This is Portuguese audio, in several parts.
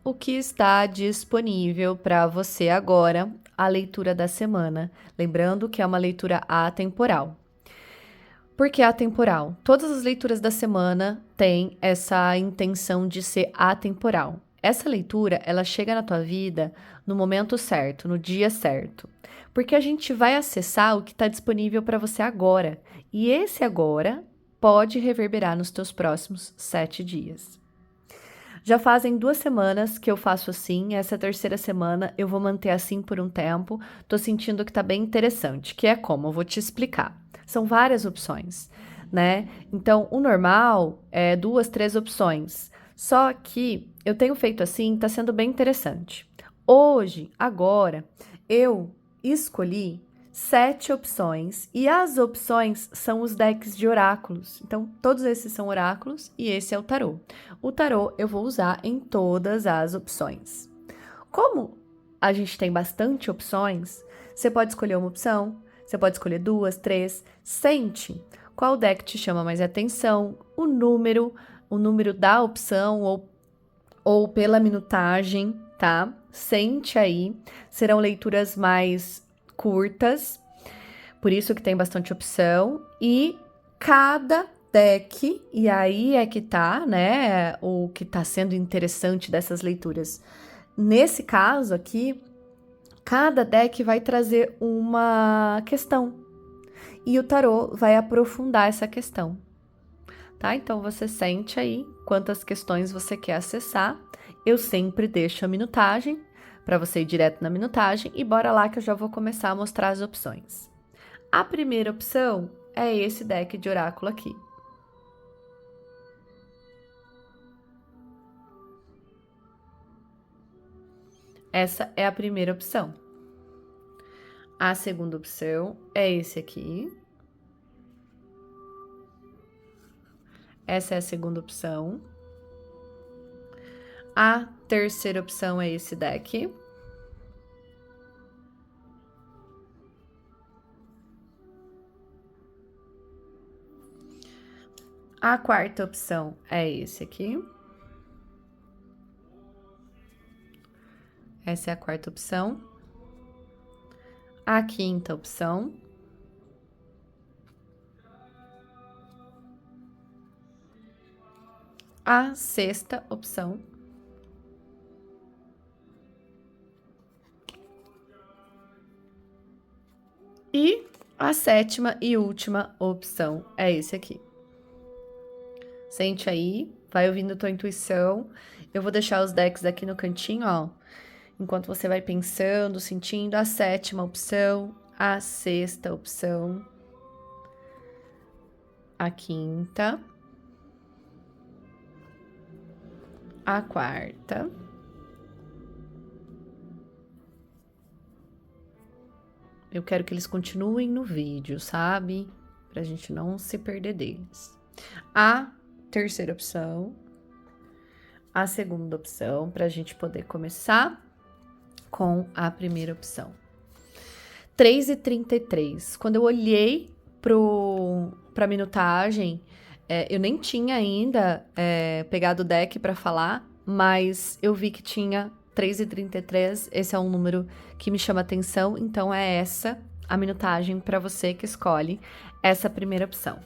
o que está disponível para você agora, a leitura da semana. Lembrando que é uma leitura atemporal. Por que atemporal? Todas as leituras da semana têm essa intenção de ser atemporal. Essa leitura, ela chega na tua vida no momento certo, no dia certo. Porque a gente vai acessar o que está disponível para você agora. E esse agora pode reverberar nos teus próximos 7 dias. Já fazem 2 semanas que eu faço assim, essa é a terceira semana eu vou manter assim por um tempo. Tô sentindo que tá bem interessante, que é como? Eu vou te explicar. São várias opções, né? Então, o normal é 2, 3 opções. Só que eu tenho feito assim, tá sendo bem interessante. Hoje, agora, eu escolhi 7 opções e as opções são os decks de oráculos. Então, todos esses são oráculos e esse é o tarô. O tarô eu vou usar em todas as opções. Como a gente tem bastante opções, você pode escolher uma opção, você pode escolher 2, 3. Sente qual deck te chama mais atenção, o número da opção ou pela minutagem, tá? Sente aí. Serão leituras mais curtas, por isso que tem bastante opção. E cada deck, e aí é que tá, né, o que tá sendo interessante dessas leituras. Nesse caso aqui, cada deck vai trazer uma questão. E o tarô vai aprofundar essa questão, tá? Então você sente aí quantas questões você quer acessar. Eu sempre deixo a minutagem para você ir direto na minutagem e bora lá que eu já vou começar a mostrar as opções. A primeira opção é esse deck de oráculo aqui. Essa é a primeira opção. A segunda opção é esse aqui. Essa é a segunda opção. A terceira opção é esse deck. A quarta opção é esse aqui. Essa é a quarta opção. A quinta opção. A sexta opção. E a sétima e última opção é esse aqui. Sente aí, vai ouvindo a tua intuição. Eu vou deixar os decks aqui no cantinho, ó. Enquanto você vai pensando, sentindo a sétima opção, a sexta opção, a quinta, a quarta, eu quero que eles continuem no vídeo, sabe? Pra gente não se perder deles. A terceira opção, a segunda opção, pra gente poder começar com a primeira opção. 3h33. Quando eu olhei pra minutagem, eu nem tinha ainda pegado o deck para falar, mas eu vi que tinha 3h33. Esse é um número que me chama atenção, então é essa a minutagem para você que escolhe essa primeira opção.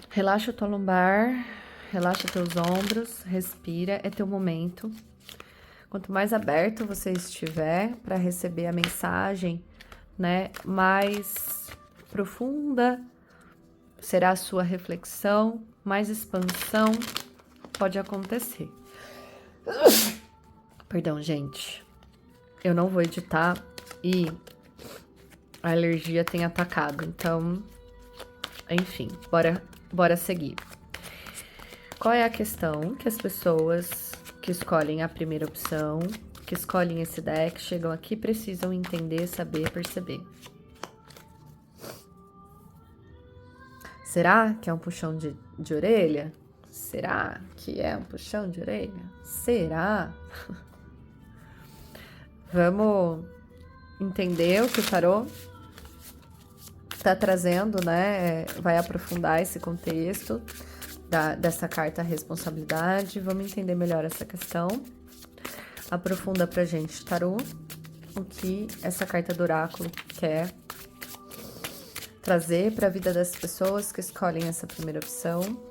Relaxa a tua lombar, relaxa teus ombros, respira, é teu momento. Quanto mais aberto você estiver para receber a mensagem, né, mais profunda será a sua reflexão, mais expansão pode acontecer. Perdão, gente. Eu não vou editar e a alergia tem atacado, então, enfim, bora seguir. Qual é a questão que as pessoas que escolhem a primeira opção, que escolhem esse deck, chegam aqui, precisam entender, saber, perceber? Será que é um puxão de orelha? Será que é um puxão de orelha? Será? Vamos entender o que o tarô tá trazendo, né? Vai aprofundar esse contexto. dessa carta responsabilidade. Vamos entender melhor essa questão. Aprofunda pra gente, tarô, o que essa carta do oráculo quer trazer para a vida das pessoas que escolhem essa primeira opção.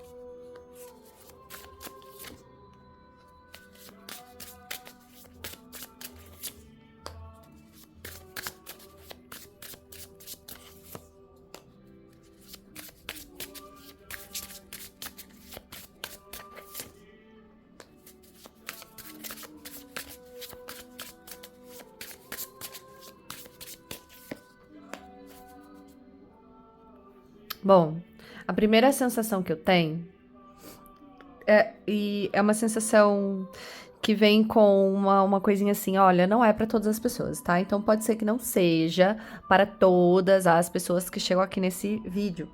Bom, a primeira sensação que eu tenho é uma sensação que vem com uma coisinha assim, olha, não é para todas as pessoas, tá? Então pode ser que não seja para todas as pessoas que chegam aqui nesse vídeo.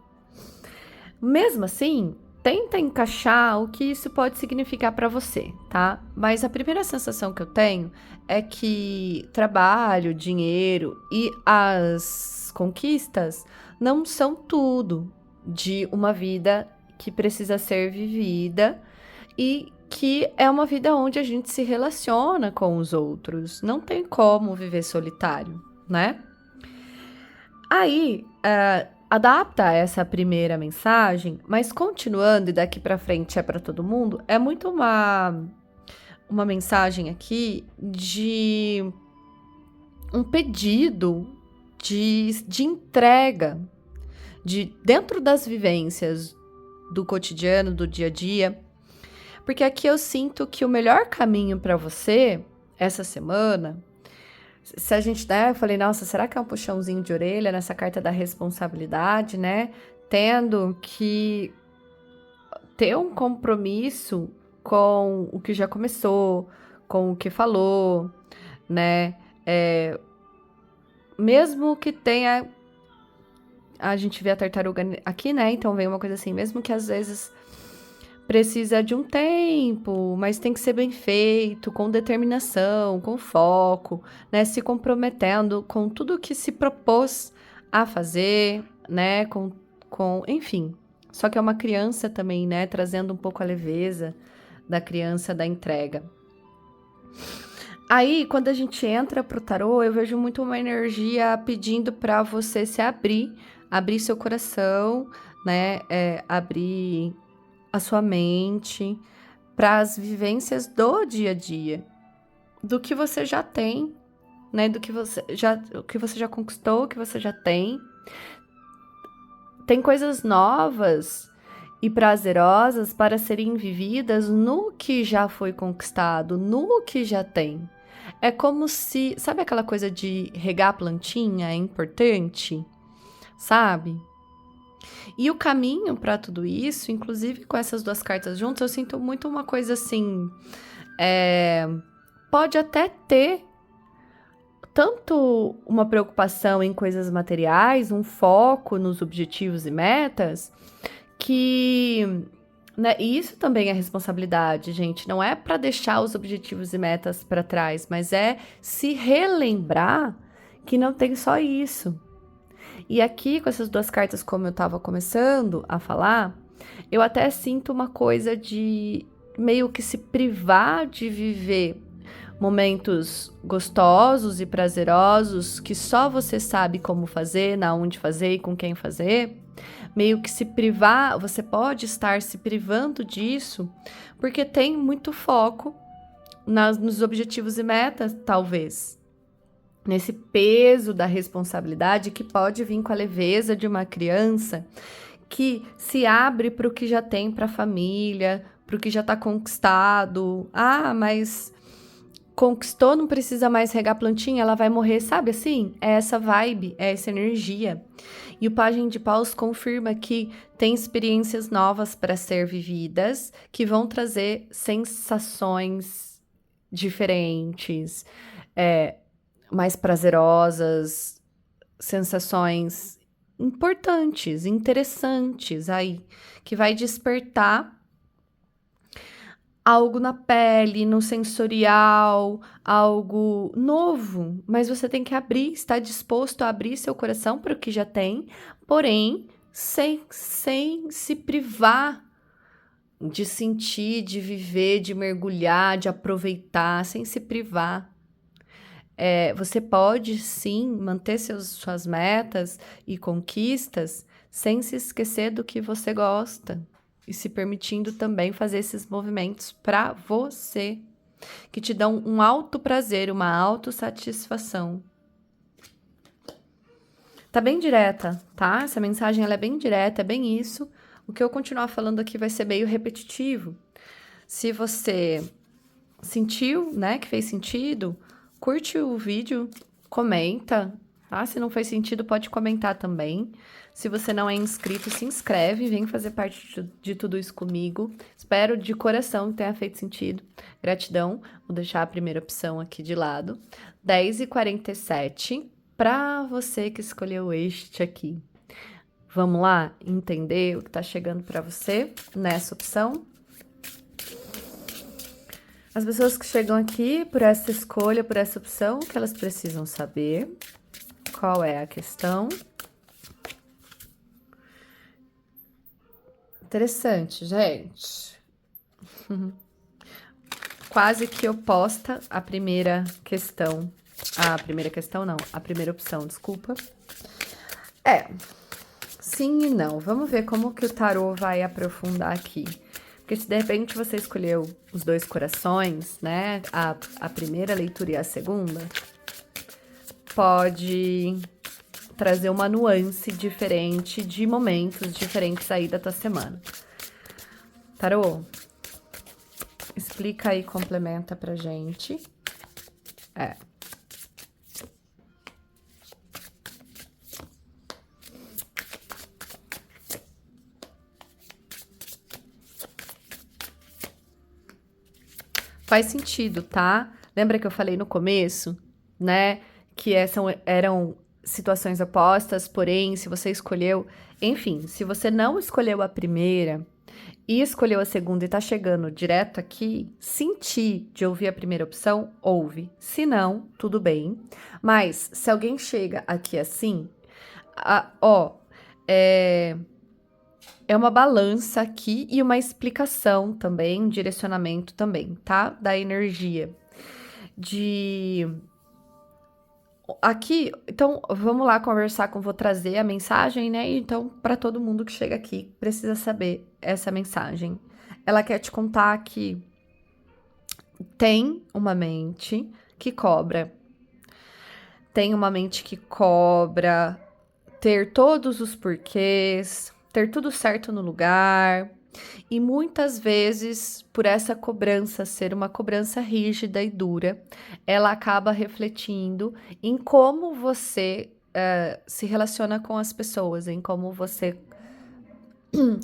Mesmo assim, tenta encaixar o que isso pode significar para você, tá? Mas a primeira sensação que eu tenho é que trabalho, dinheiro e as conquistas não são tudo de uma vida que precisa ser vivida e que é uma vida onde a gente se relaciona com os outros. Não tem como viver solitário, né? Aí, adapta essa primeira mensagem, mas continuando e daqui para frente é para todo mundo, é muito uma mensagem aqui de um pedido de entrega, dentro das vivências do cotidiano, do dia a dia, porque aqui eu sinto que o melhor caminho para você essa semana, se a gente, né, eu falei, nossa, será que é um puxãozinho de orelha nessa carta da responsabilidade, né? Tendo que ter um compromisso com o que já começou, com o que falou, né? Mesmo que tenha... A gente vê a tartaruga aqui, né? Então vem uma coisa assim, mesmo que às vezes precisa de um tempo, mas tem que ser bem feito, com determinação, com foco, né? Se comprometendo com tudo que se propôs a fazer, né? Enfim. Só que é uma criança também, né? Trazendo um pouco a leveza da criança da entrega. Aí, quando a gente entra pro tarô, eu vejo muito uma energia pedindo para você se abrir seu coração, né? Abrir a sua mente para as vivências do dia a dia, do que você já tem, né? O que você já conquistou, o que você já tem. Tem coisas novas e prazerosas para serem vividas no que já foi conquistado, no que já tem. É como se... Sabe aquela coisa de regar a plantinha? É importante, sabe? E o caminho para tudo isso, inclusive com essas duas cartas juntas, eu sinto muito uma coisa assim... Pode até ter tanto uma preocupação em coisas materiais, um foco nos objetivos e metas, que... Né? E isso também é responsabilidade, gente. Não é para deixar os objetivos e metas para trás, mas é se relembrar que não tem só isso. E aqui, com essas duas cartas, como eu estava começando a falar, eu até sinto uma coisa de meio que se privar de viver momentos gostosos e prazerosos que só você sabe como fazer, na onde fazer e com quem fazer. Meio que se privar, você pode estar se privando disso, porque tem muito foco nos objetivos e metas, talvez. Nesse peso da responsabilidade que pode vir com a leveza de uma criança que se abre para o que já tem para a família, para o que já está conquistado. Ah, mas conquistou, não precisa mais regar plantinha, ela vai morrer, sabe assim? É essa vibe, é essa energia. E o Pajem de Paus confirma que tem experiências novas para ser vividas, que vão trazer sensações diferentes, mais prazerosas, sensações importantes, interessantes aí, que vai despertar algo na pele, no sensorial, algo novo, mas você tem que abrir, estar disposto a abrir seu coração para o que já tem, porém, sem se privar de sentir, de viver, de mergulhar, de aproveitar, sem se privar. Você pode sim manter suas metas e conquistas sem se esquecer do que você gosta e se permitindo também fazer esses movimentos para você, que te dão um alto prazer, uma autossatisfação. Tá bem direta, tá? Essa mensagem ela é bem direta, é bem isso. O que eu continuar falando aqui vai ser meio repetitivo. Se você sentiu, né, que fez sentido, curte o vídeo, comenta, tá? Se não fez sentido, pode comentar também. Se você não é inscrito, se inscreve, vem fazer parte de tudo isso comigo. Espero de coração que tenha feito sentido. Gratidão. Vou deixar a primeira opção aqui de lado. 10h47, para você que escolheu este aqui. Vamos lá entender o que está chegando para você nessa opção? As pessoas que chegam aqui por essa escolha, por essa opção, que elas precisam saber qual é a questão. Interessante, gente. Quase que oposta à primeira questão. A primeira questão não, a primeira opção, desculpa. Sim e não. Vamos ver como que o tarô vai aprofundar aqui. Porque se de repente você escolheu os dois corações, né? A primeira leitura e a segunda, pode trazer uma nuance diferente de momentos diferentes aí da tua semana. Tarô, explica aí, complementa pra gente. Faz sentido, tá? Lembra que eu falei no começo, né? Que eram situações opostas, porém, se você escolheu... Enfim, se você não escolheu a primeira e escolheu a segunda e tá chegando direto aqui, sentir de ouvir a primeira opção, ouve. Se não, tudo bem. Mas, se alguém chega aqui assim, é uma balança aqui e uma explicação também, um direcionamento também, tá? Da energia. Aqui, então, vamos lá conversar vou trazer a mensagem, né? Então, para todo mundo que chega aqui, precisa saber essa mensagem. Ela quer te contar que tem uma mente que cobra. Tem uma mente que cobra ter todos os porquês, ter tudo certo no lugar. E muitas vezes, por essa cobrança ser uma cobrança rígida e dura, ela acaba refletindo em como você se relaciona com as pessoas, em como você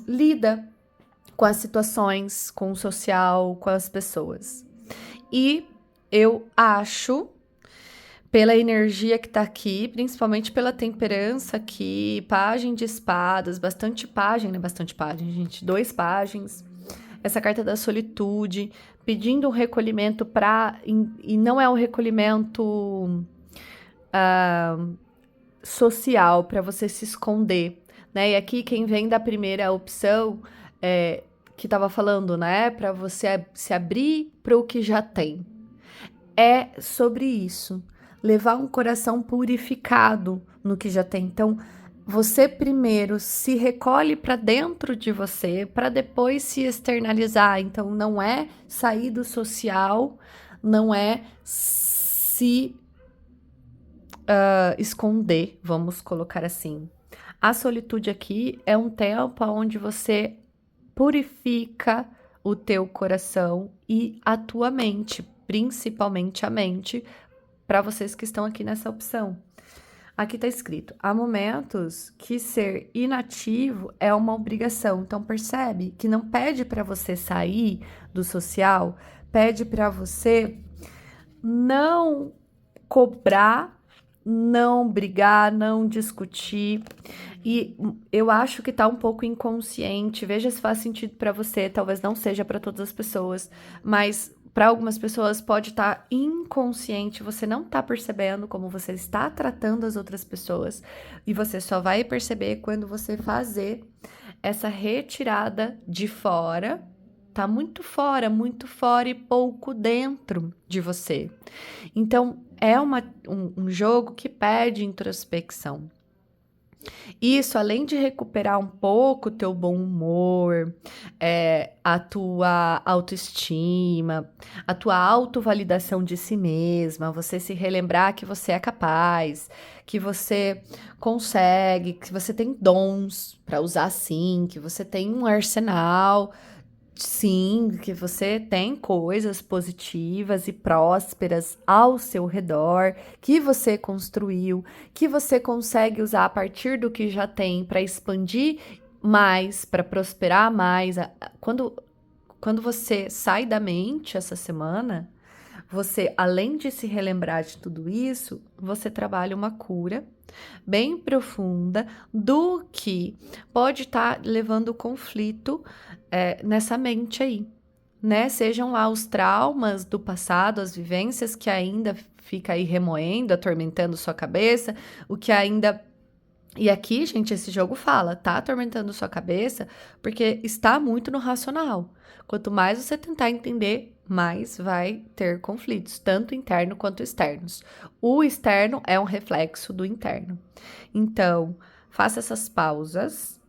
lida com as situações, com o social, com as pessoas. E eu acho, pela energia que tá aqui, principalmente pela temperança aqui, pajem de espadas, bastante página, né? Bastante página, gente, 2 páginas. Essa carta da solitude, pedindo um recolhimento e não é um recolhimento social para você se esconder, né? E aqui quem vem da primeira opção, que tava falando, né? Para você se abrir para o que já tem. É sobre isso. Levar um coração purificado no que já tem. Então, você primeiro se recolhe para dentro de você, para depois se externalizar. Então, não é sair do social, não é se esconder, vamos colocar assim. A solitude aqui é um tempo onde você purifica o teu coração e a tua mente, principalmente a mente, para vocês que estão aqui nessa opção. Aqui tá escrito: há momentos que ser inativo é uma obrigação. Então percebe que não pede para você sair do social, pede para você não cobrar, não brigar, não discutir. E eu acho que tá um pouco inconsciente. Veja se faz sentido para você, talvez não seja para todas as pessoas, mas para algumas pessoas pode estar inconsciente, você não tá percebendo como você está tratando as outras pessoas, e você só vai perceber quando você fazer essa retirada de fora tá muito fora e pouco dentro de você. Então, é um jogo que pede introspecção. Isso, além de recuperar um pouco o teu bom humor, a tua autoestima, a tua autovalidação de si mesma, você se relembrar que você é capaz, que você consegue, que você tem dons para usar sim, que você tem um arsenal. Sim, que você tem coisas positivas e prósperas ao seu redor, que você construiu, que você consegue usar a partir do que já tem para expandir mais, para prosperar mais. Quando você sai da mente essa semana, você, além de se relembrar de tudo isso, você trabalha uma cura bem profunda do que pode estar levando conflito nessa mente aí, né? Sejam lá os traumas do passado, as vivências que ainda fica aí remoendo, atormentando sua cabeça, o que ainda... E aqui, gente, esse jogo fala, tá atormentando sua cabeça porque está muito no racional. Quanto mais você tentar entender, mais vai ter conflitos, tanto interno quanto externos. O externo é um reflexo do interno. Então, faça essas pausas,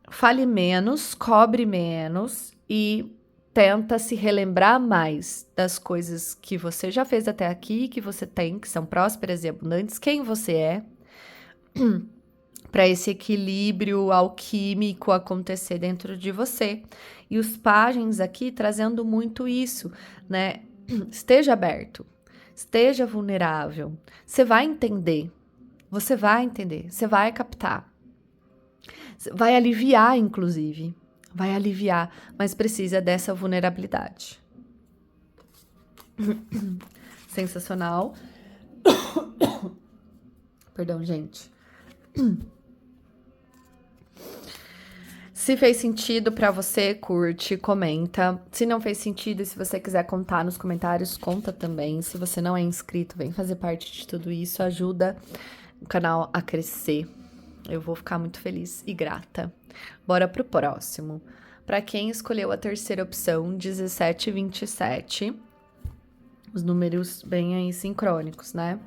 fale menos, cobre menos e tenta se relembrar mais das coisas que você já fez até aqui, que você tem, que são prósperas e abundantes, quem você é, para esse equilíbrio alquímico acontecer dentro de você. E os pajens aqui trazendo muito isso, né? Esteja aberto, esteja vulnerável. Você vai entender, você vai captar. Vai aliviar, inclusive. Vai aliviar, mas precisa dessa vulnerabilidade. Sensacional. Perdão, gente. Se fez sentido pra você, curte, comenta. Se não fez sentido e se você quiser contar nos comentários, conta também. Se você não é inscrito, vem fazer parte de tudo isso. Ajuda o canal a crescer. Eu vou ficar muito feliz e grata. Bora pro próximo. Pra quem escolheu a terceira opção, 1727. Os números bem aí sincrônicos, né?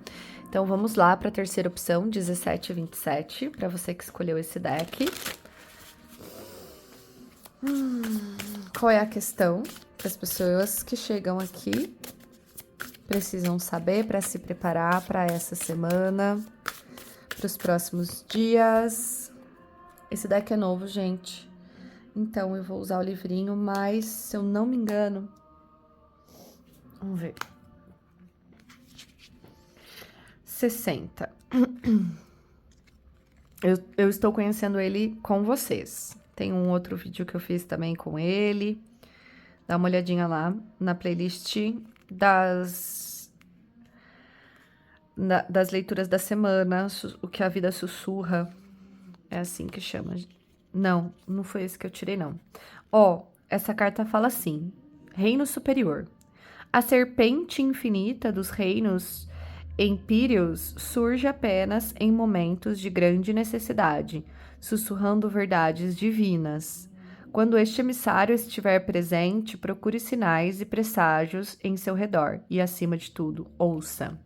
Então, vamos lá para a terceira opção, 1727, para você que escolheu esse deck. Qual é a questão que as pessoas que chegam aqui precisam saber para se preparar para essa semana, para os próximos dias? Esse deck é novo, gente. Então, eu vou usar o livrinho, mas, se eu não me engano... Vamos ver. 60. Eu estou conhecendo ele com vocês. Tem um outro vídeo que eu fiz também com ele. Dá uma olhadinha lá na playlist das leituras da semana, o que a vida sussurra. É assim que chama. Não, não foi esse que eu tirei, não. Ó, essa carta fala assim: Reino Superior. A serpente infinita dos reinos empíreos surge apenas em momentos de grande necessidade, sussurrando verdades divinas. Quando este emissário estiver presente, procure sinais e presságios em seu redor e, acima de tudo, ouça.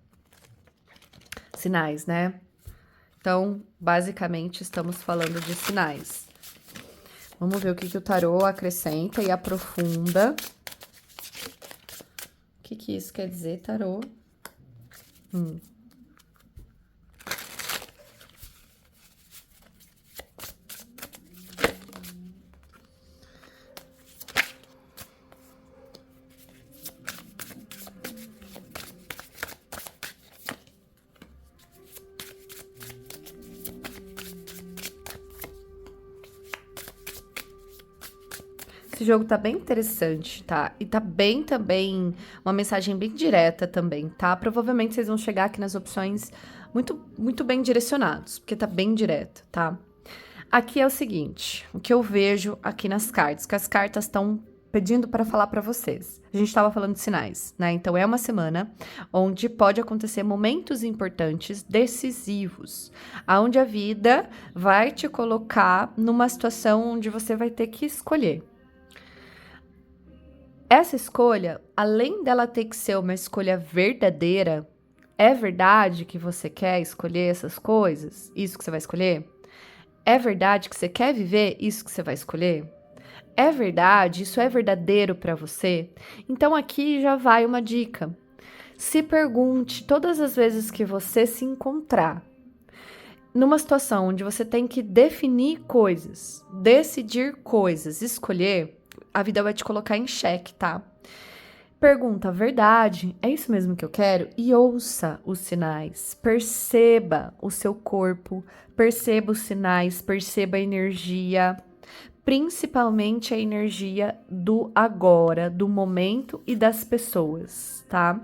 Sinais, né? Então, basicamente, estamos falando de sinais. Vamos ver o que o tarô acrescenta e aprofunda. O que isso quer dizer, tarô? Esse jogo tá bem interessante, tá? E tá bem também, uma mensagem bem direta também, tá? Provavelmente vocês vão chegar aqui nas opções muito bem direcionados, porque tá bem direto, tá? Aqui é o seguinte, o que eu vejo aqui nas cartas, que as cartas estão pedindo para falar para vocês. A gente estava falando de sinais, né? Então, é uma semana onde pode acontecer momentos importantes, decisivos, aonde a vida vai te colocar numa situação onde você vai ter que escolher. essa escolha, além dela ter que ser uma escolha verdadeira, é verdade que você quer escolher essas coisas? Isso que você vai escolher? É verdade que você quer viver isso que você vai escolher? É verdade? Isso é verdadeiro para você? Então aqui já vai uma dica. Se pergunte todas as vezes que você se encontrar numa situação onde você tem que definir coisas, decidir coisas, escolher, a vida vai te colocar em xeque, tá? Pergunta, verdade? É isso mesmo que eu quero? E ouça os sinais. Perceba o seu corpo, perceba os sinais, perceba a energia, principalmente a energia do agora, do momento e das pessoas, tá?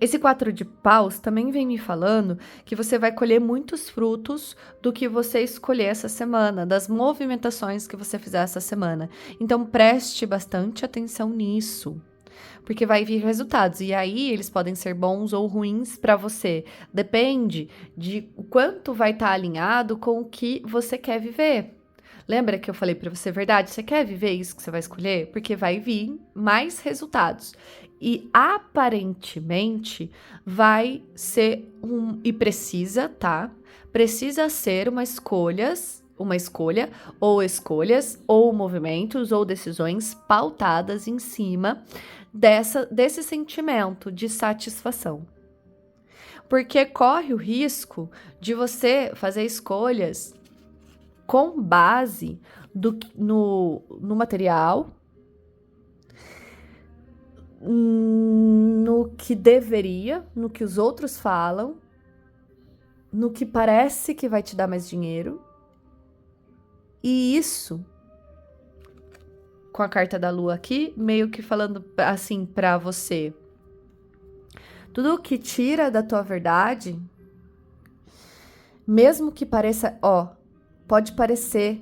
Esse 4 de paus também vem me falando que você vai colher muitos frutos do que você escolher essa semana, das movimentações que você fizer essa semana. Então preste bastante atenção nisso, porque vai vir resultados. E aí eles podem ser bons ou ruins para você. Depende de o quanto vai estar alinhado com o que você quer viver. Lembra que eu falei para você, verdade? Você quer viver isso que você vai escolher? Porque vai vir mais resultados. E aparentemente vai ser e precisa, tá? Precisa ser uma escolha ou movimentos ou decisões pautadas em cima desse sentimento de satisfação. Porque corre o risco de você fazer escolhas com base no material, no que deveria, no que os outros falam, no que parece que vai te dar mais dinheiro. E isso, com a carta da lua aqui, meio que falando assim pra você, tudo que tira da tua verdade, mesmo que pareça, pode parecer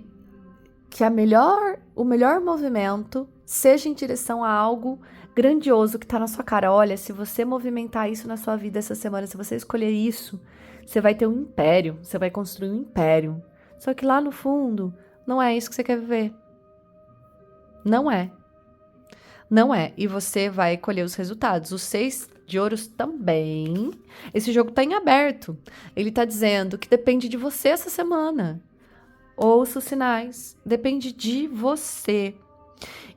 que o melhor movimento seja em direção a algo grandioso que tá na sua cara. Olha, se você movimentar isso na sua vida essa semana, se você escolher isso, você vai ter um império, você vai construir um império. Só que lá no fundo, não é isso que você quer viver. Não é. Não é. E você vai colher os resultados. Os 6 de ouros também. Esse jogo tá em aberto. Ele tá dizendo que depende de você essa semana. Ouça os sinais. Depende de você.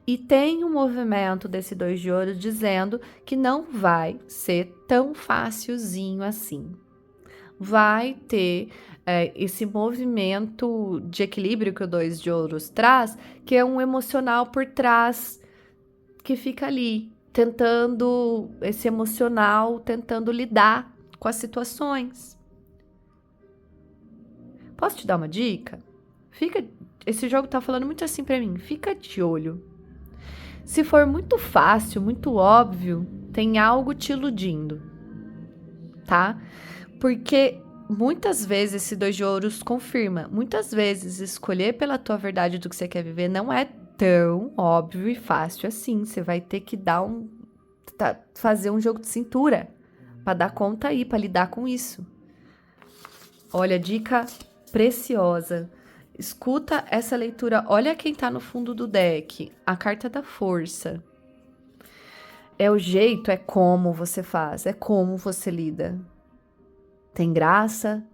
E tem um movimento desse 2 de ouros dizendo que não vai ser tão facilzinho assim. Vai ter esse movimento de equilíbrio que o 2 de ouros traz, que é um emocional por trás, que fica ali, esse emocional tentando lidar com as situações. Posso te dar uma dica? Esse jogo tá falando muito assim pra mim, fica de olho. Se for muito fácil, muito óbvio, tem algo te iludindo, tá? Porque muitas vezes esse 2 de ouros confirma, muitas vezes escolher pela tua verdade do que você quer viver não é tão óbvio e fácil assim. Você vai ter que fazer um jogo de cintura para dar conta aí, para lidar com isso. Olha, dica preciosa. Escuta essa leitura. Olha quem tá no fundo do deck. A carta da força. É o jeito, é como você faz, é como você lida. Tem graça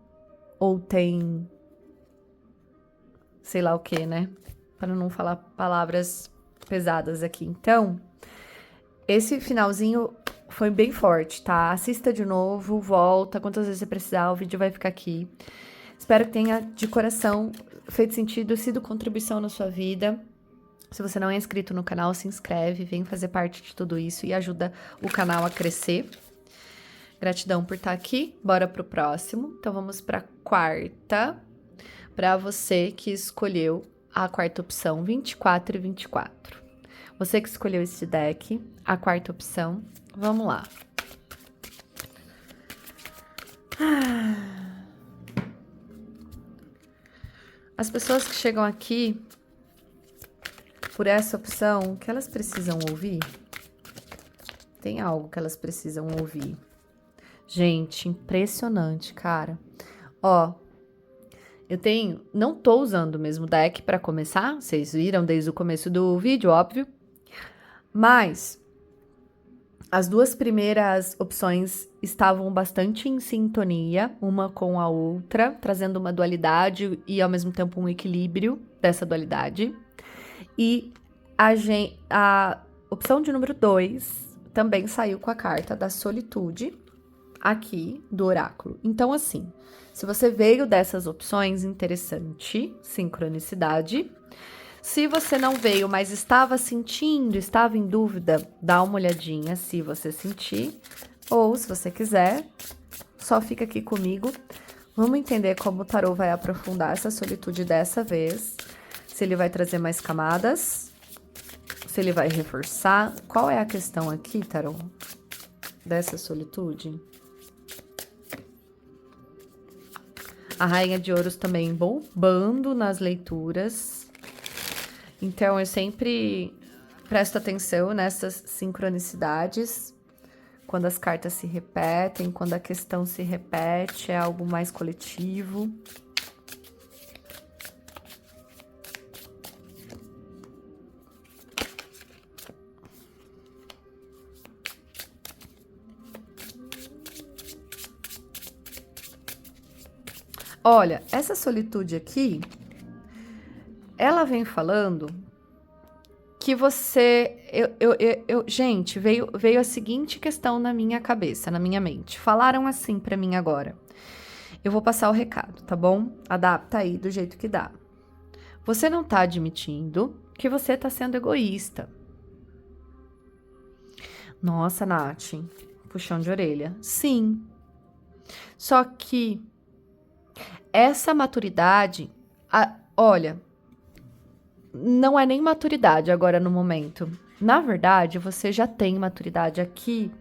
ou tem sei lá o que, né? Para não falar palavras pesadas aqui. Então, esse finalzinho foi bem forte, tá? Assista de novo, volta, quantas vezes você precisar, o vídeo vai ficar aqui. Espero que tenha, de coração, feito sentido, sido contribuição na sua vida. Se você não é inscrito no canal, se inscreve, vem fazer parte de tudo isso e ajuda o canal a crescer. Gratidão por estar aqui. Bora pro próximo. Então, vamos pra quarta. Para você que escolheu a quarta opção, 24 e 24. Você que escolheu esse deck, a quarta opção, vamos lá. As pessoas que chegam aqui por essa opção, o que elas precisam ouvir? Tem algo que elas precisam ouvir. Gente, impressionante, cara. Não tô usando o mesmo deck para começar, vocês viram desde o começo do vídeo, óbvio. Mas as duas primeiras opções estavam bastante em sintonia, uma com a outra, trazendo uma dualidade e ao mesmo tempo um equilíbrio dessa dualidade. E a opção de número 2 também saiu com a carta da solitude aqui do oráculo. Então, assim, se você veio dessas opções, interessante, sincronicidade. Se você não veio, mas estava sentindo, estava em dúvida, dá uma olhadinha se você sentir. Ou, se você quiser, só fica aqui comigo. Vamos entender como o tarô vai aprofundar essa solitude dessa vez. Se ele vai trazer mais camadas, se ele vai reforçar. Qual é a questão aqui, tarô, dessa solitude? A Rainha de Ouros também bombando nas leituras. Então, eu sempre presto atenção nessas sincronicidades. Quando as cartas se repetem, quando a questão se repete, é algo mais coletivo. Olha, essa solitude aqui, ela vem falando que você... gente, veio a seguinte questão na minha cabeça, na minha mente. Falaram assim pra mim agora. Eu vou passar o recado, tá bom? Adapta aí do jeito que dá. Você não tá admitindo que você tá sendo egoísta. Nossa, Nath, puxão de orelha. Sim. Só que essa maturidade, olha, não é nem maturidade agora no momento. Na verdade, você já tem maturidade aqui.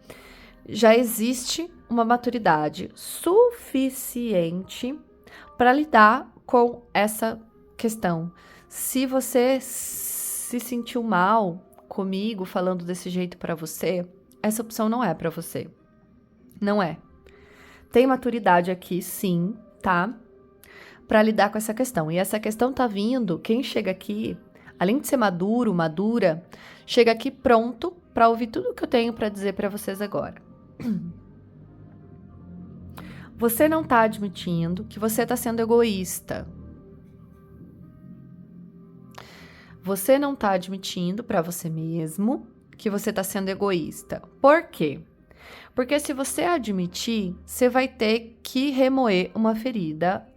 Já existe uma maturidade suficiente para lidar com essa questão. Se você se sentiu mal comigo falando desse jeito para você, essa opção não é para você. Não é. Tem maturidade aqui, sim, tá? Para lidar com essa questão. E essa questão tá vindo, quem chega aqui, além de ser maduro, madura, chega aqui pronto para ouvir tudo que eu tenho para dizer para vocês agora. Você não tá admitindo que você tá sendo egoísta. Você não tá admitindo para você mesmo que você tá sendo egoísta. Por quê? Porque se você admitir, você vai ter que remoer uma ferida,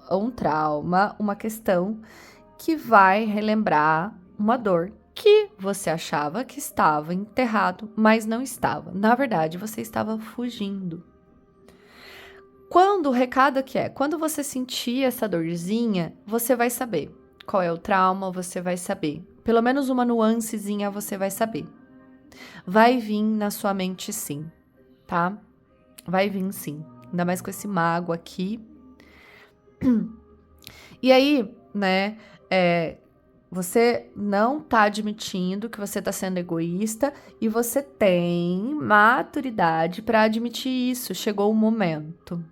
um trauma, uma questão que vai relembrar uma dor que você achava que estava enterrado, mas não estava. Na verdade, você estava fugindo. Quando o recado aqui é, quando você sentir essa dorzinha, você vai saber qual é o trauma, você vai saber. Pelo menos uma nuancezinha você vai saber. Vai vir na sua mente sim, tá? Vai vir sim. Ainda mais com esse mago aqui. E aí, né, você não tá admitindo que você tá sendo egoísta e você tem maturidade para admitir isso. Chegou o momento.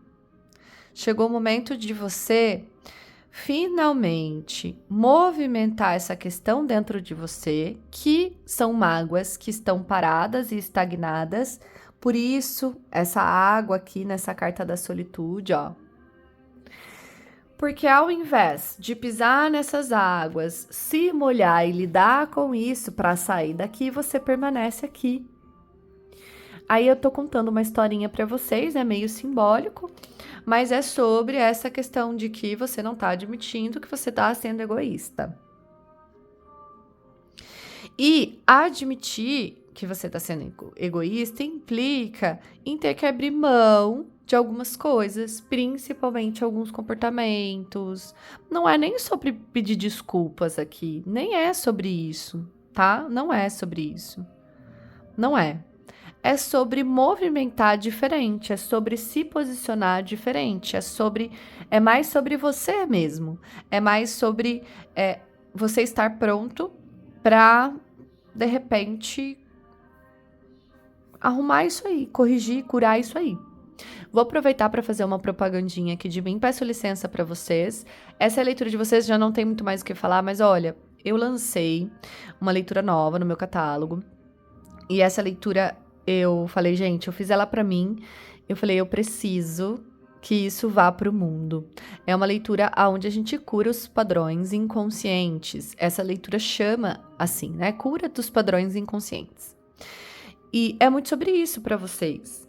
Chegou o momento de você finalmente movimentar essa questão dentro de você, que são mágoas que estão paradas e estagnadas. Por isso, essa água aqui nessa carta da solitude, ó. Porque ao invés de pisar nessas águas, se molhar e lidar com isso para sair daqui, você permanece aqui. Aí eu tô contando uma historinha para vocês, é meio simbólico, mas é sobre essa questão de que você não tá admitindo que você tá sendo egoísta. E admitir que você tá sendo egoísta implica em ter que abrir mão de algumas coisas, principalmente alguns comportamentos. Não é nem sobre pedir desculpas aqui, nem é sobre isso, tá? Não é sobre isso. Não é. É sobre movimentar diferente, é sobre se posicionar diferente, é mais sobre você mesmo, é mais sobre você estar pronto para, de repente, arrumar isso aí, corrigir, curar isso aí. Vou aproveitar para fazer uma propagandinha aqui de mim, peço licença para vocês. Essa é a leitura de vocês, já não tem muito mais o que falar, mas olha, eu lancei uma leitura nova no meu catálogo. E essa leitura, eu falei, gente, eu fiz ela pra mim. Eu falei, eu preciso que isso vá pro mundo. É uma leitura onde a gente cura os padrões inconscientes. Essa leitura chama assim, né? Cura dos padrões inconscientes. E é muito sobre isso pra vocês,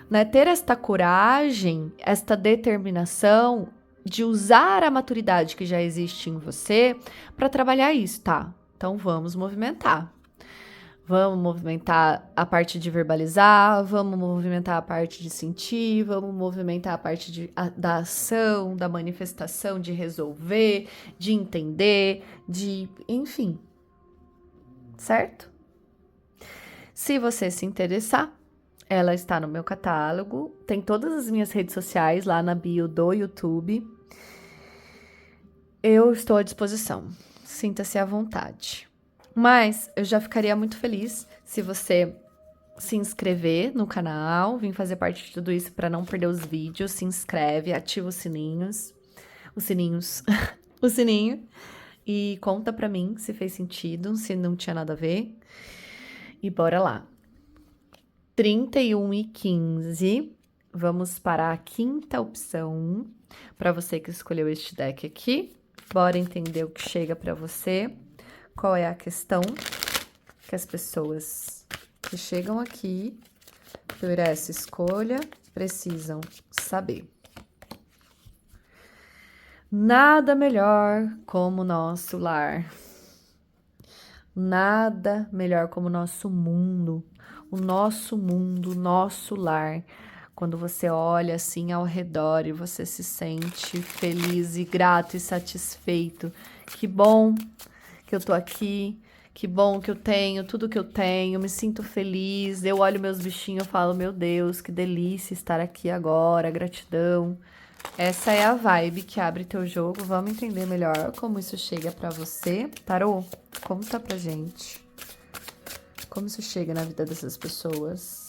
né? Ter esta coragem, esta determinação de usar a maturidade que já existe em você para trabalhar isso, tá? Então vamos movimentar. Vamos movimentar a parte de verbalizar, vamos movimentar a parte de sentir, vamos movimentar a parte da ação, da manifestação, de resolver, de entender, enfim, certo? Se você se interessar, ela está no meu catálogo, tem todas as minhas redes sociais lá na bio do YouTube. Eu estou à disposição, sinta-se à vontade. Mas eu já ficaria muito feliz se você se inscrever no canal, vir fazer parte de tudo isso para não perder os vídeos. Se inscreve, ativa os sininhos, o sininho, e conta pra mim se fez sentido, se não tinha nada a ver. E bora lá. 31:15, vamos para a quinta opção, para você que escolheu este deck aqui. Bora entender o que chega para você. Qual é a questão que as pessoas que chegam aqui por essa escolha precisam saber? Nada melhor como o nosso lar. Nada melhor como o nosso mundo. O nosso lar. Quando você olha assim ao redor e você se sente feliz e grato e satisfeito. Que bom que eu tô aqui, que bom que eu tenho tudo que eu tenho, me sinto feliz, eu olho meus bichinhos e falo, meu Deus, que delícia estar aqui agora, gratidão. Essa é a vibe que abre teu jogo, vamos entender melhor como isso chega pra você. Tarô, conta pra gente, como isso chega na vida dessas pessoas.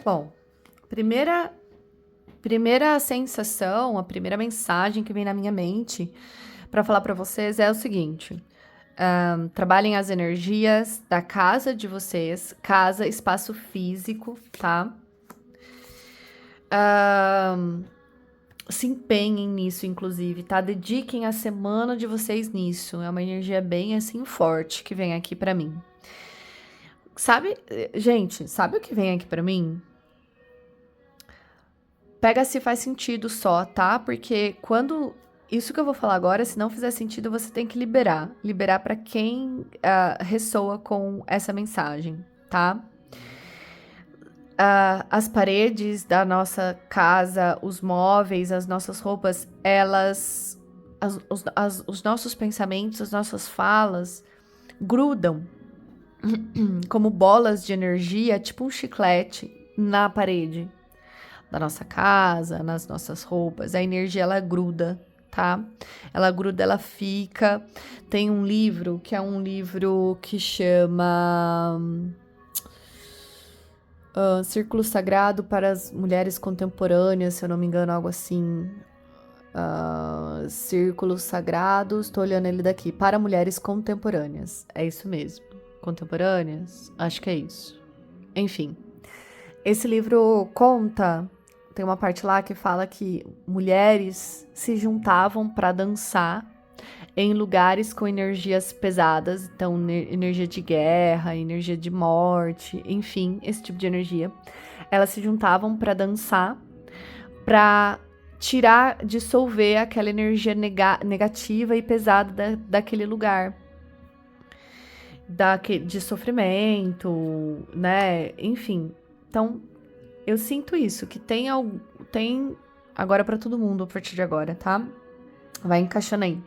Bom, primeira sensação, a primeira mensagem que vem na minha mente para falar para vocês é o seguinte: trabalhem as energias da casa de vocês, casa, espaço físico, tá? Se empenhem nisso, inclusive, tá? Dediquem a semana de vocês nisso. É uma energia bem assim forte que vem aqui para mim. Sabe, gente, sabe o que vem aqui para mim? Pega se faz sentido só, tá? Porque quando isso que eu vou falar agora, se não fizer sentido, você tem que liberar. Liberar para quem ressoa com essa mensagem, tá? As paredes da nossa casa, os móveis, as nossas roupas, elas... os nossos pensamentos, as nossas falas grudam como bolas de energia, tipo um chiclete na parede da nossa casa, nas nossas roupas. A energia, ela gruda, tá? Ela gruda, ela fica. Tem um livro que chama Círculo Sagrado para as Mulheres Contemporâneas, se eu não me engano, algo assim. Círculos Sagrados, tô olhando ele daqui, para mulheres contemporâneas. É isso mesmo. Contemporâneas? Acho que é isso. Enfim. Esse livro conta... Tem uma parte lá que fala que mulheres se juntavam para dançar em lugares com energias pesadas, então energia de guerra, energia de morte, enfim, esse tipo de energia. Elas se juntavam para dançar, para tirar, dissolver aquela energia negativa e pesada daquele lugar. De sofrimento, né? Enfim, então... Eu sinto isso, que tem agora para todo mundo a partir de agora, tá? Vai encaixando aí.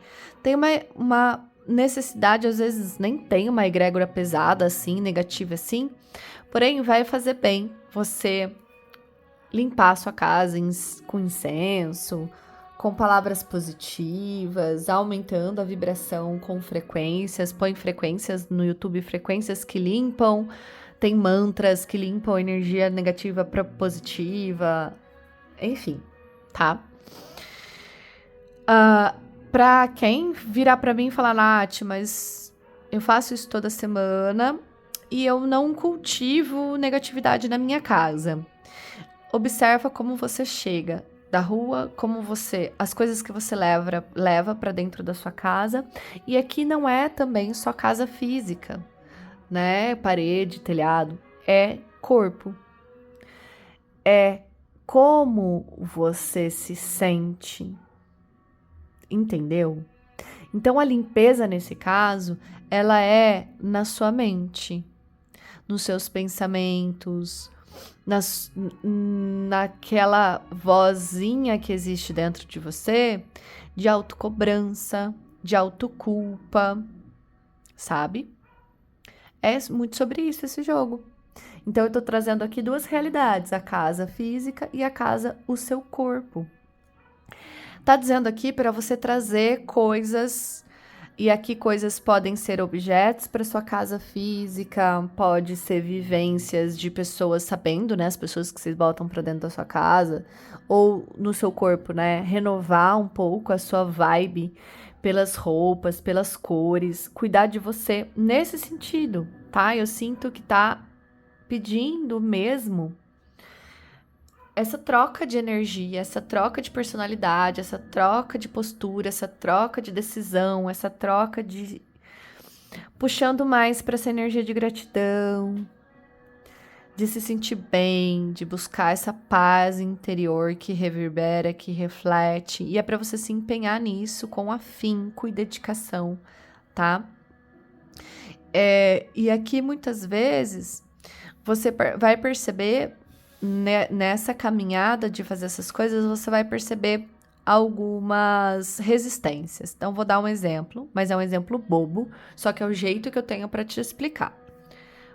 Tem uma necessidade, às vezes nem tem uma egrégora pesada assim, negativa assim, porém vai fazer bem você limpar a sua casa com incenso, com palavras positivas, aumentando a vibração com frequências. Põe frequências no YouTube, frequências que limpam. Tem mantras que limpam energia negativa para positiva. Enfim, tá? Pra quem virar pra mim e falar, Nath, mas eu faço isso toda semana e eu não cultivo negatividade na minha casa. Observa como você chega da rua, as coisas que você leva para dentro da sua casa. E aqui não é também só casa física, né? Parede, telhado, é corpo. É como você se sente. Entendeu? Então a limpeza nesse caso, ela é na sua mente, nos seus pensamentos, naquela vozinha que existe dentro de você de autocobrança, de autoculpa, sabe? É muito sobre isso esse jogo. Então eu tô trazendo aqui duas realidades, a casa física e a casa, o seu corpo. Tá dizendo aqui para você trazer coisas, e aqui coisas podem ser objetos para sua casa física, pode ser vivências de pessoas sabendo, né, as pessoas que vocês botam para dentro da sua casa, ou no seu corpo, né, renovar um pouco a sua vibe pelas roupas, pelas cores, cuidar de você nesse sentido, tá? Eu sinto que tá pedindo mesmo essa troca de energia, essa troca de personalidade, essa troca de postura, essa troca de decisão, essa troca de puxando mais para essa energia de gratidão, de se sentir bem, de buscar essa paz interior que reverbera, que reflete, e é para você se empenhar nisso com afinco e dedicação, tá? E aqui muitas vezes você vai perceber nessa caminhada de fazer essas coisas, você vai perceber algumas resistências. Então, vou dar um exemplo, mas é um exemplo bobo, só que é o jeito que eu tenho para te explicar.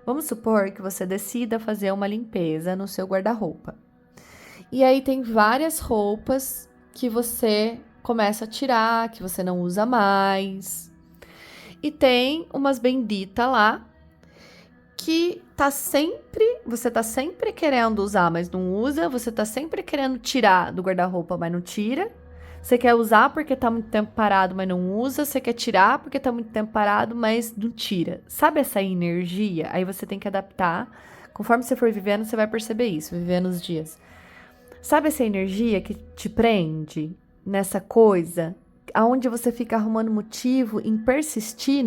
Vamos supor que você decida fazer uma limpeza no seu guarda-roupa. E aí tem várias roupas que você começa a tirar, que você não usa mais. E tem umas benditas lá que você tá sempre querendo usar, mas não usa, você tá sempre querendo tirar do guarda-roupa, mas não tira. Você quer usar porque tá muito tempo parado, mas não usa. Você quer tirar porque tá muito tempo parado, mas não tira. Sabe essa energia? Aí você tem que adaptar. Conforme você for vivendo, você vai perceber isso, vivendo os dias. Sabe essa energia que te prende nessa coisa? Aonde você fica arrumando motivo em persistir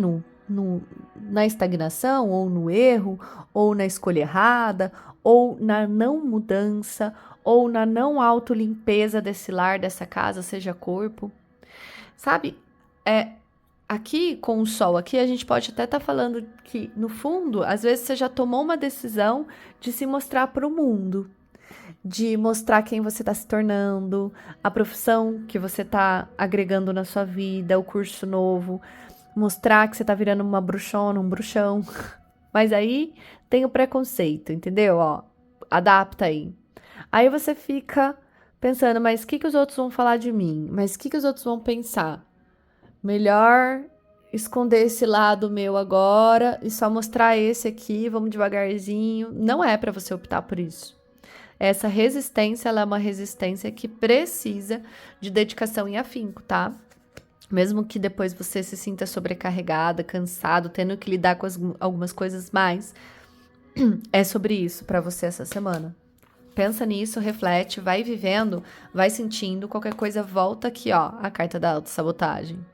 na estagnação, ou no erro, ou na escolha errada, ou na não mudança, ou na não autolimpeza desse lar, dessa casa, seja corpo. Sabe, aqui com o sol, aqui a gente pode até estar falando que, no fundo, às vezes você já tomou uma decisão de se mostrar para o mundo, de mostrar quem você está se tornando, a profissão que você está agregando na sua vida, o curso novo, mostrar que você tá virando uma bruxona, um bruxão. Mas aí tem o preconceito, entendeu? Ó, adapta aí. Aí você fica pensando, mas o que os outros vão falar de mim? Mas o que os outros vão pensar? Melhor esconder esse lado meu agora e só mostrar esse aqui, vamos devagarzinho. Não é para você optar por isso. Essa resistência, ela é uma resistência que precisa de dedicação e afinco, tá? Mesmo que depois você se sinta sobrecarregada, cansado, tendo que lidar com algumas coisas mais, é sobre isso para você essa semana. Pensa nisso, reflete, vai vivendo, vai sentindo, qualquer coisa volta aqui, ó, a carta da autossabotagem.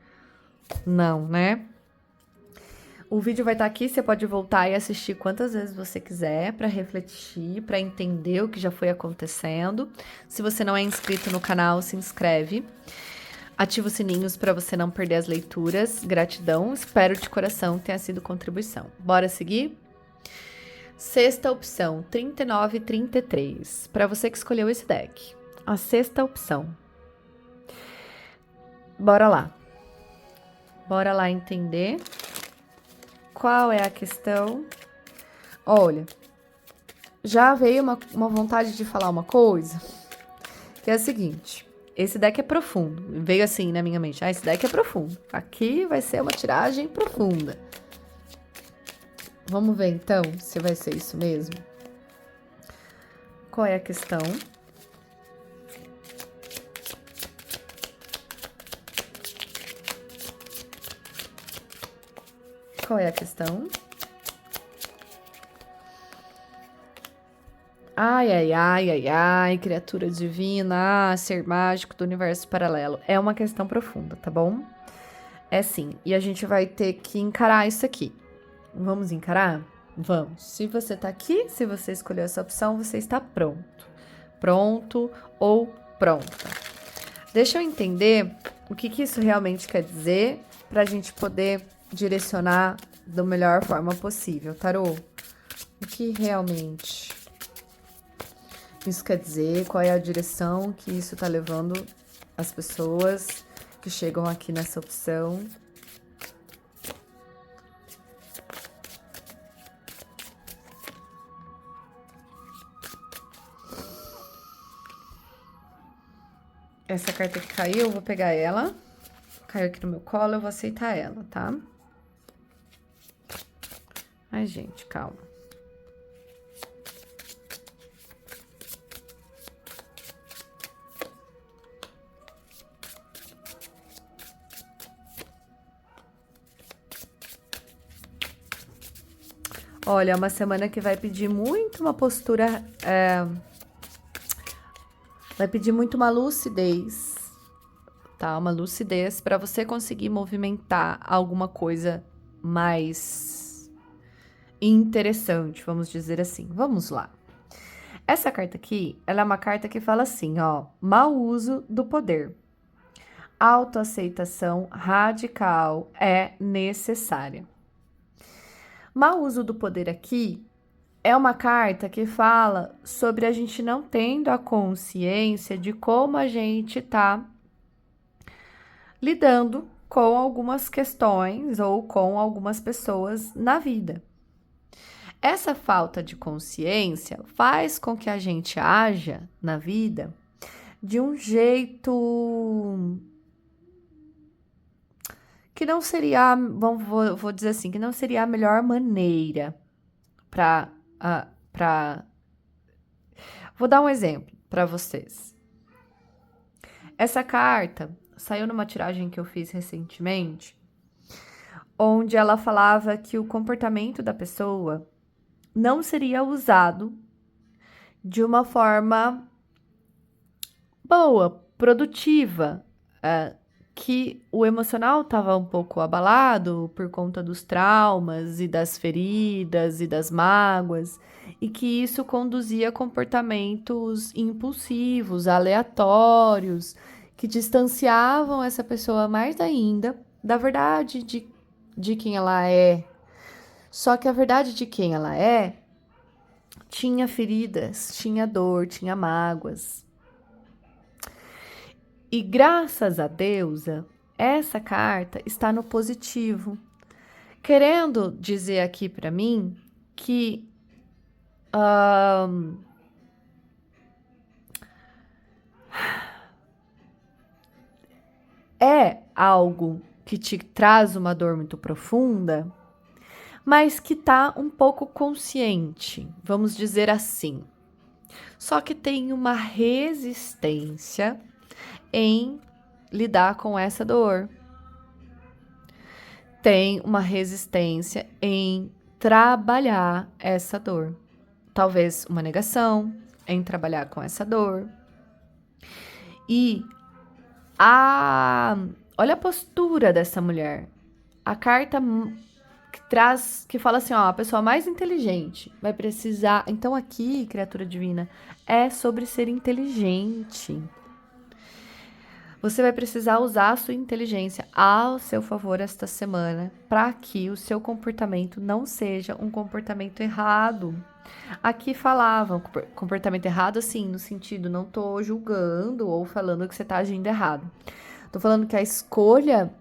Não, né? O vídeo vai estar aqui, você pode voltar e assistir quantas vezes você quiser para refletir, para entender o que já foi acontecendo. Se você não é inscrito no canal, se inscreve. Ativa os sininhos para você não perder as leituras. Gratidão, espero de coração que tenha sido contribuição. Bora seguir? Sexta opção, 39 e 33. Para você que escolheu esse deck. A sexta opção. Bora lá. Bora lá entender qual é a questão. Olha, já veio uma vontade de falar uma coisa, que é a seguinte. esse deck é profundo. Veio assim na minha mente. Esse deck é profundo. Aqui vai ser uma tiragem profunda. Vamos ver, então, se vai ser isso mesmo. Qual é a questão? Qual é a questão? Ai, ai, ai, ai, ai, criatura divina, ser mágico do universo paralelo. É uma questão profunda, tá bom? É sim, e a gente vai ter que encarar isso aqui. Vamos encarar? Vamos. Se você tá aqui, se você escolheu essa opção, você está pronto. Pronto ou pronta. Deixa eu entender o que isso realmente quer dizer pra gente poder direcionar da melhor forma possível, tarô. O que realmente isso quer dizer? Qual é a direção que isso tá levando as pessoas que chegam aqui nessa opção? Essa carta que caiu, eu vou pegar ela. Caiu aqui no meu colo, eu vou aceitar ela, tá? Ai, gente, calma. Olha, é uma semana que vai pedir muito uma postura... vai pedir muito uma lucidez, tá? Uma lucidez para você conseguir movimentar alguma coisa mais interessante, vamos dizer assim. Vamos lá. Essa carta aqui, ela é uma carta que fala assim, ó, mau uso do poder. Autoaceitação radical é necessária. Mau uso do poder aqui é uma carta que fala sobre a gente não tendo a consciência de como a gente tá lidando com algumas questões ou com algumas pessoas na vida. Essa falta de consciência faz com que a gente haja na vida de um jeito que não seria, vou dizer assim, que não seria a melhor maneira para... Vou dar um exemplo para vocês. Essa carta saiu numa tiragem que eu fiz recentemente, onde ela falava que o comportamento da pessoa não seria usado de uma forma boa, produtiva, que o emocional estava um pouco abalado por conta dos traumas e das feridas e das mágoas, e que isso conduzia a comportamentos impulsivos, aleatórios, que distanciavam essa pessoa mais ainda da verdade de quem ela é. Só que a verdade de quem ela é tinha feridas, tinha dor, tinha mágoas. E graças a deusa, essa carta está no positivo, querendo dizer aqui para mim que é algo que te traz uma dor muito profunda, mas que tá um pouco consciente, vamos dizer assim. Só que tem uma resistência em lidar com essa dor. Tem uma resistência em trabalhar essa dor. Talvez uma negação em trabalhar com essa dor. E olha a postura dessa mulher. A carta que fala assim, ó, a pessoa mais inteligente vai precisar... Então aqui, criatura divina, é sobre ser inteligente. Você vai precisar usar a sua inteligência ao seu favor esta semana para que o seu comportamento não seja um comportamento errado. Aqui falavam comportamento errado, assim, no sentido, não tô julgando ou falando que você tá agindo errado. Tô falando que a escolha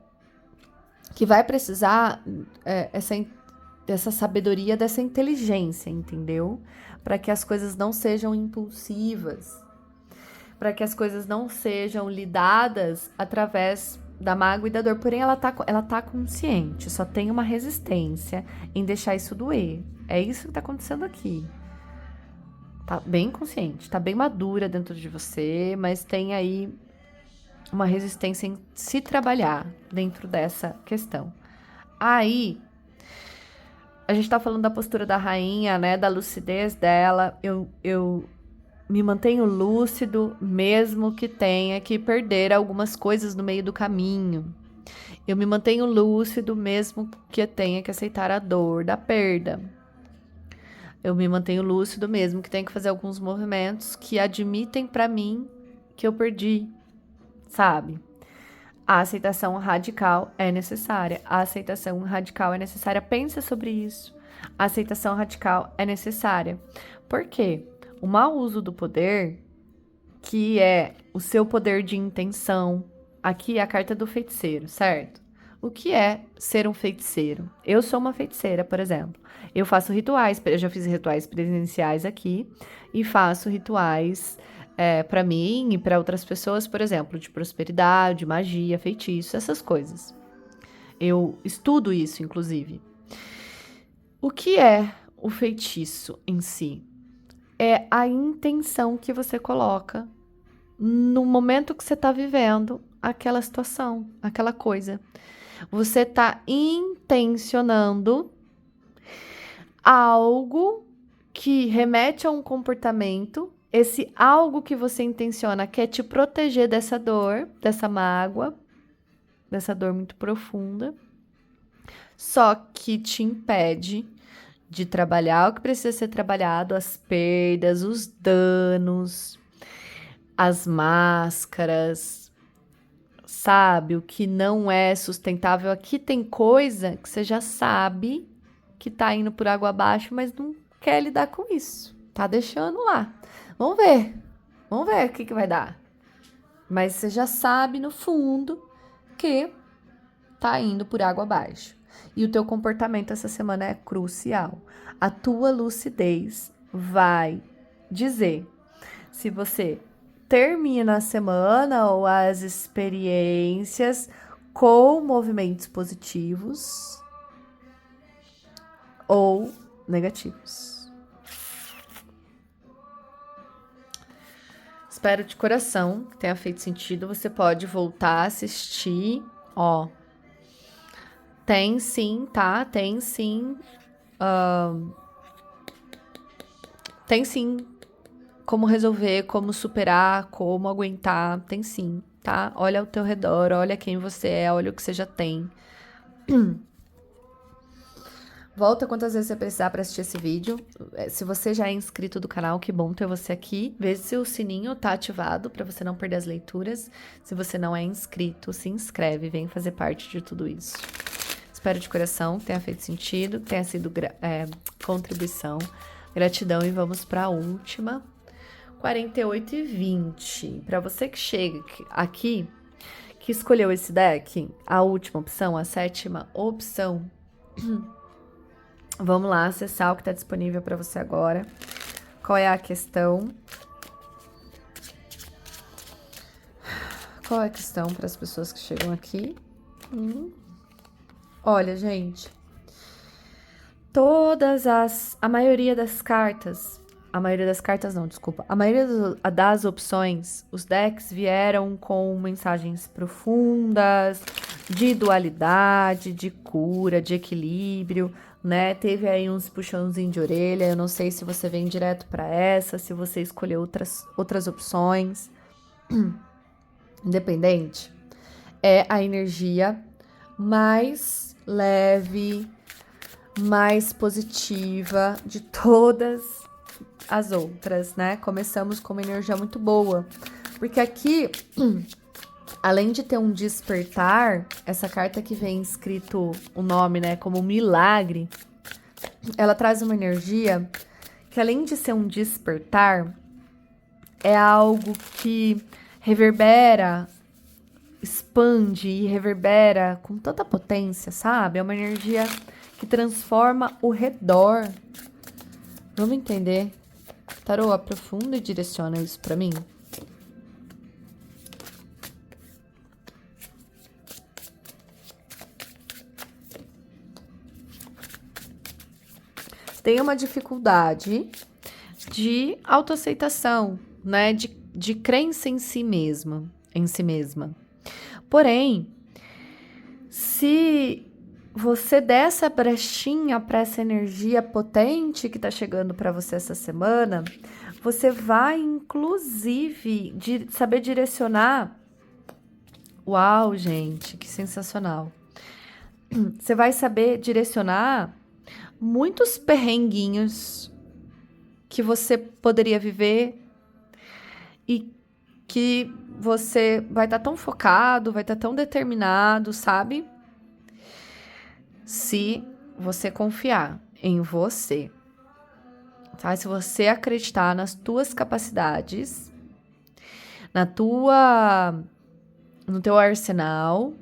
que vai precisar dessa sabedoria, dessa inteligência, entendeu? Para que as coisas não sejam impulsivas. para que as coisas não sejam lidadas através da mágoa e da dor. Porém, ela tá consciente, só tem uma resistência em deixar isso doer. É isso que tá acontecendo aqui. Tá bem consciente, tá bem madura dentro de você, mas tem aí uma resistência em se trabalhar dentro dessa questão. Aí, a gente tá falando da postura da rainha, né, da lucidez dela. Eu me mantenho lúcido, mesmo que tenha que perder algumas coisas no meio do caminho. Eu me mantenho lúcido, mesmo que eu tenha que aceitar a dor da perda. Eu me mantenho lúcido, mesmo que tenha que fazer alguns movimentos que admitem pra mim que eu perdi, sabe? A aceitação radical é necessária. A aceitação radical é necessária. Pensa sobre isso. A aceitação radical é necessária. Por quê? O mau uso do poder, que é o seu poder de intenção, aqui é a carta do feiticeiro, certo? O que é ser um feiticeiro? Eu sou uma feiticeira, por exemplo. Eu faço rituais, eu já fiz rituais presenciais aqui e faço rituais para mim e para outras pessoas, por exemplo, de prosperidade, magia, feitiço, essas coisas. Eu estudo isso, inclusive. O que é o feitiço em si? É a intenção que você coloca no momento que você está vivendo aquela situação, aquela coisa. Você está intencionando algo que remete a um comportamento. Esse algo que você intenciona quer te proteger dessa dor, dessa mágoa, dessa dor muito profunda, só que te impede de trabalhar o que precisa ser trabalhado, as perdas, os danos, as máscaras, sabe? O que não é sustentável. Aqui tem coisa que você já sabe que tá indo por água abaixo, mas não quer lidar com isso. Tá deixando lá. Vamos ver o que vai dar. Mas você já sabe no fundo que tá indo por água abaixo. E o teu comportamento essa semana é crucial. A tua lucidez vai dizer se você termina a semana ou as experiências com movimentos positivos ou negativos. Espero de coração que tenha feito sentido. Você pode voltar a assistir, ó. Tem sim, tá? Tem sim. Tem sim como resolver, como superar, como aguentar. Tem sim, tá? Olha ao teu redor, olha quem você é, olha o que você já tem. Volta quantas vezes você precisar para assistir esse vídeo. Se você já é inscrito do canal, que bom ter você aqui. Veja se o sininho tá ativado para você não perder as leituras. Se você não é inscrito, se inscreve, vem fazer parte de tudo isso. Espero de coração que tenha feito sentido, que tenha sido contribuição. Gratidão e vamos para a última. 48 e 20. Para você que chega aqui, que escolheu esse deck, a última opção, a sétima opção, vamos lá acessar o que está disponível para você agora. Qual é a questão? Qual é a questão para as pessoas que chegam aqui? Olha, gente, a maioria das cartas não, desculpa. A maioria das opções, os decks vieram com mensagens profundas, de dualidade, de cura, de equilíbrio, né? Teve aí uns puxãozinhos de orelha. Eu não sei se você vem direto para essa, se você escolheu outras opções. Independente, é a energia mais leve, mais positiva de todas as outras, né? Começamos com uma energia muito boa, porque aqui, além de ter um despertar, essa carta que vem escrito o nome, né, como milagre, ela traz uma energia que, além de ser um despertar, é algo que reverbera, expande e reverbera com tanta potência, sabe? É uma energia que transforma o redor. Vamos entender? Tarô, aprofunda e direciona isso pra mim. tem uma dificuldade de autoaceitação, né? De crença em si mesma, em si mesma. Porém, se você der essa brechinha para essa energia potente que tá chegando para você essa semana, você vai, inclusive, saber direcionar. Uau, gente, que sensacional! Você vai saber direcionar muitos perrenguinhos que você poderia viver e que você vai estar tão focado, vai estar tão determinado, sabe? Se você confiar em você, tá? Se você acreditar nas tuas capacidades, no teu arsenal,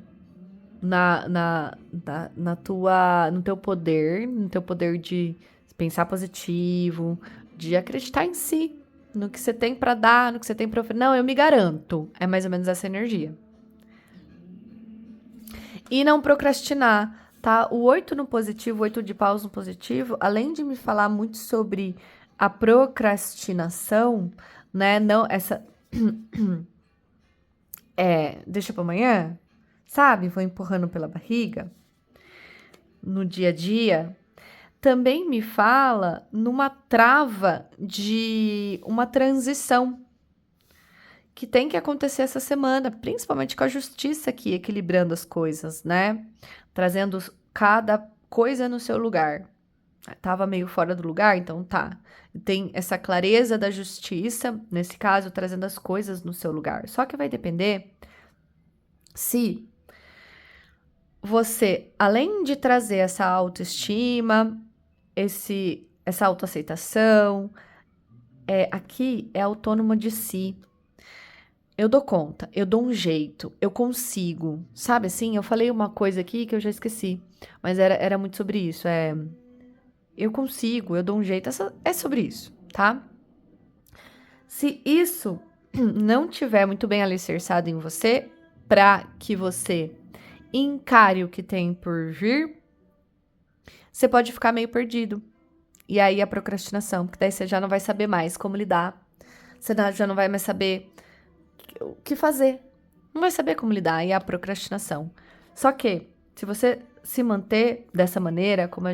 no teu poder de pensar positivo, de acreditar em si, no que você tem pra dar, no que você tem pra oferecer. Não, eu me garanto. É mais ou menos essa energia. E não procrastinar, tá? O 8 no positivo, o 8 de paus no positivo, além de me falar muito sobre a procrastinação, né? Não, essa... deixa pra amanhã, sabe? Vou empurrando pela barriga no dia a dia. Também me fala numa trava de uma transição que tem que acontecer essa semana, principalmente com a justiça aqui, equilibrando as coisas, né? Trazendo cada coisa no seu lugar. Tava meio fora do lugar, então tá. Tem essa clareza da justiça, nesse caso, trazendo as coisas no seu lugar. Só que vai depender se você, além de trazer essa autoestima, essa autoaceitação, aqui é autônoma de si. Eu dou conta, eu dou um jeito, eu consigo. Sabe assim? Eu falei uma coisa aqui que eu já esqueci, mas era muito sobre isso. Eu consigo, eu dou um jeito. É sobre isso, tá? Se isso não tiver muito bem alicerçado em você, para que você encare o que tem por vir, você pode ficar meio perdido. E aí a procrastinação, porque daí você já não vai saber mais como lidar. Você já não vai mais saber o que fazer. Não vai saber como lidar. E a procrastinação. Só que, se você se manter dessa maneira, como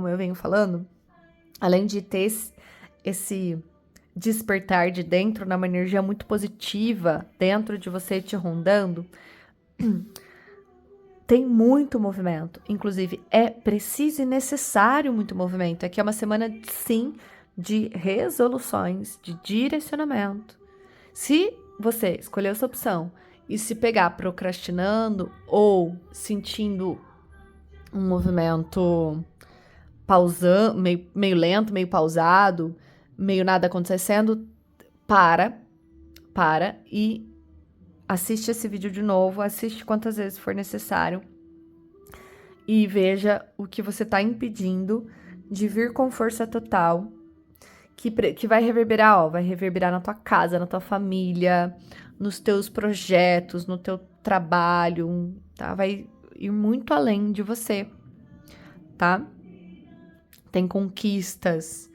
eu venho falando, além de ter esse despertar de dentro, numa energia muito positiva dentro de você te rondando, tem muito movimento. Inclusive, é preciso e necessário muito movimento. Aqui é uma semana, sim, de resoluções, de direcionamento. Se você escolher essa opção e se pegar procrastinando ou sentindo um movimento pausando, meio lento, meio pausado, meio nada acontecendo, para e assiste esse vídeo de novo, assiste quantas vezes for necessário e veja o que você está impedindo de vir com força total, que vai reverberar na tua casa, na tua família, nos teus projetos, no teu trabalho, tá? Vai ir muito além de você, tá? Tem conquistas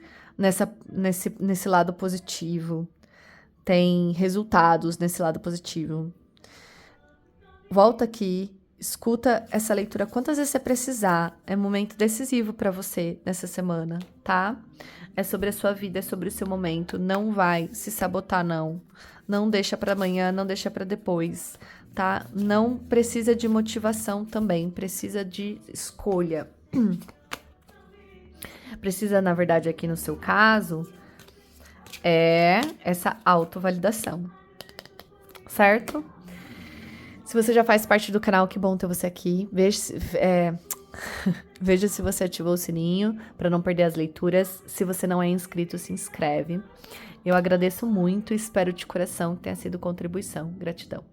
nesse lado positivo. Tem resultados nesse lado positivo. Volta aqui, escuta essa leitura quantas vezes você precisar. É um momento decisivo para você nessa semana, tá? É sobre a sua vida, é sobre o seu momento. Não vai se sabotar, não. Não deixa para amanhã, não deixa para depois, tá? Não precisa de motivação também, precisa de escolha. Precisa, na verdade, aqui no seu caso, essa autovalidação, certo? Se você já faz parte do canal, que bom ter você aqui. Veja se você ativou o sininho para não perder as leituras. Se você não é inscrito, se inscreve. Eu agradeço muito e espero de coração que tenha sido contribuição. Gratidão.